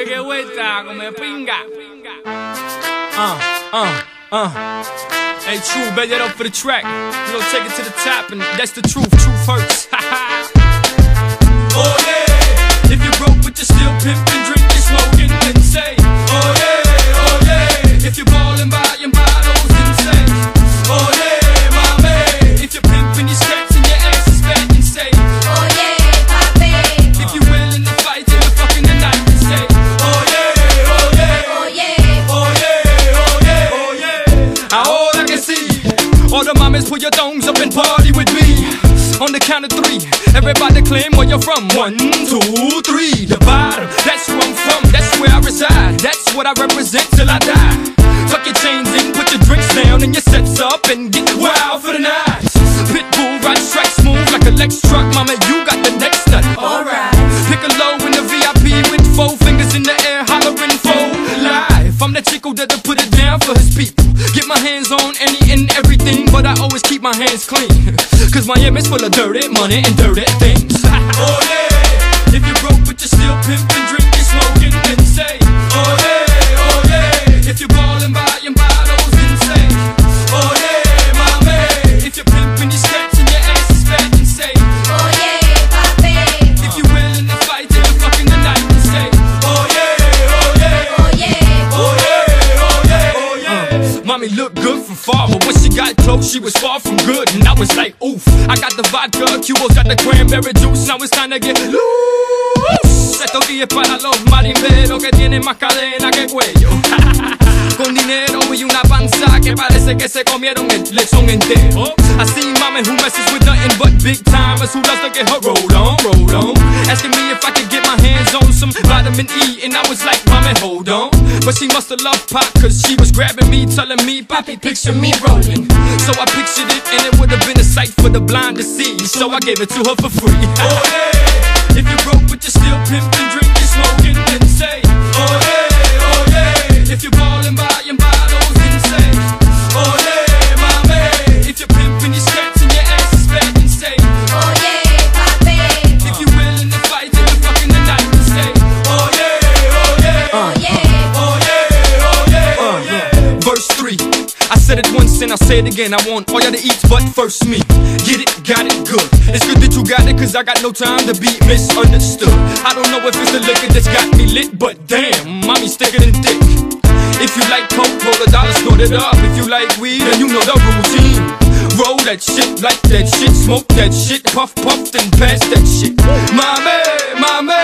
que vuelta, come pinga. Hey, True, bet that up for the track. You know, take it to the top, and that's the truth. Truth hurts. Oh yeah, if you're broke but you're still pimping, drinking, smoking, then say, oh yeah, oh yeah. If you're ballin', buying bottles, then say, oh yeah, my man. If you're pimping your skirts and your ass is fat, then say, oh yeah, papi. If you're willing to fight till the fucking the night, then say, oh yeah, oh yeah, oh yeah, oh yeah, oh yeah, oh yeah. Ahora que sí, all the mamas put your thongs up and party with me. On the count of three, everybody claim where you're from. 1, 2, 3, the bottom. That's where I'm from, that's where I reside. That's what I represent till I die. Tuck your chains in, put your drinks down and your sets up and get wild for the night. Pitbull, ride strike smooth like a Lex truck. Mama, you got the next nut. Alright. Pick a low in the VIP with 4 fingers in the air, hollering for life. I'm the chico that'll put it down for his people. Get my hands on any and everything, but I always keep my hands clean. Cause Miami's full of dirty money and dirty things. Oh yeah, if you're broke but you're still pimping, drinking, smoking, then say, oh yeah, oh yeah. If you're ballin', buying bottles, then say, oh yeah, my man. If you're pimping your skirts and your ass is fat, then say, oh yeah, papi. If you're willing to fight till the fucking the night, then say, oh yeah, oh yeah, oh yeah, oh yeah, oh yeah, oh yeah. Mommy looked good from far, but when she got close, she was far from good. And I was like, oof, I got the vodka, Cuba's got the cranberry juice. Now it's time to get loose. Estos días para los marimberos que tienen más cadena que cuello. Con dinero y una panza que parece que se comieron el lechón entero. I see mama who messes with nothing but big timers who loves to get her roll on. Asking me if I could get my hands on some vitamin E, and I was like, mama, hold on. But she must have loved Pop, cause she was grabbing me, telling me, Poppy, picture me rolling. So I pictured it, and it would have been a sight for the blind to see. So I gave it to her for free. Oh yeah, if you're broke but you're still pimping, drinking, smoking, then say, oh yeah, oh yeah. If you're ballin', buying bottles, then say, oh yeah, my man. If you're pimping your skirts and your ass is fat, then say, oh yeah, papi. If you're willing to fight till the fucking the night, then say, oh yeah, oh yeah, oh yeah, oh yeah, oh yeah, oh yeah. Verse 3, I said it once and I'll say it again. I want all y'all to eat but first me. Get it, got it, good. It's good that you got it, cause I got no time to be misunderstood. I don't know if it's the liquor that's got me lit, but damn, mommy's thicker than thick. If you like coke, roll $1, snort it up. If you like weed, then you know the routine. Roll that shit, like that shit, smoke that shit, puff, then pass that shit. Mommy,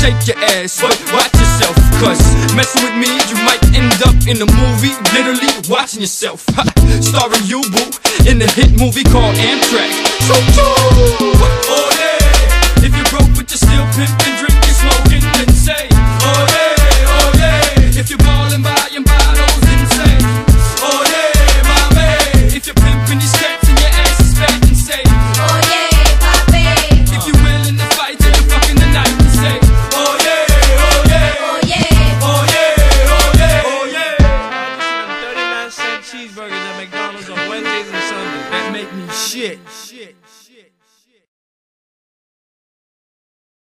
shake your ass, but watch yourself, cause messing with me, you might end up in a movie, literally watching yourself. Starring you, boo, in the hit movie called Amtrak. Choo-choo!